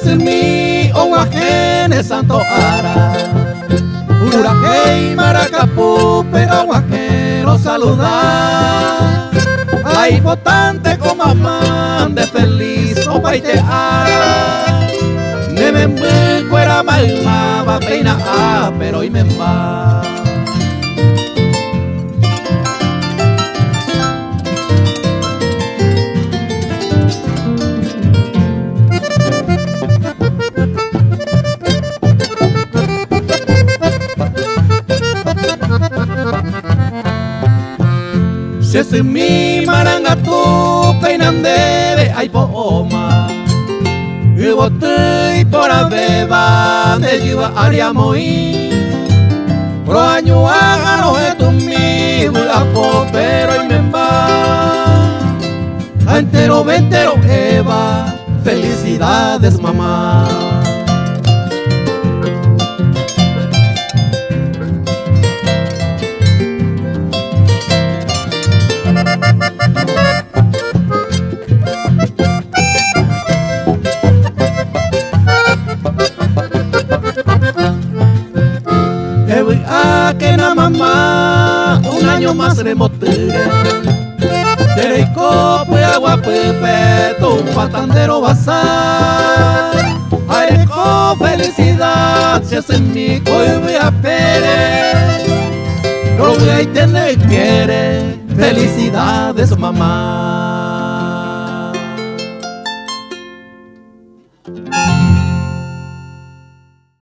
mi o guajene santo ara Urajei maracapu pero guajero saludar ay votante como amán de feliz o paitear Neme me cuera malma va peina pero hoy me va Si mi marangatu peinandebe ay pooma y boté por a beba de lleva ariamoi pro año agaro esto mi bulapo pero y me va entero ventero Eva felicidades mamá que na mamá un año más remote Tereico pues agua pepe tu patandero bazar Areco felicidad si es en mi voy a pere no voy a tener quiere felicidades mamá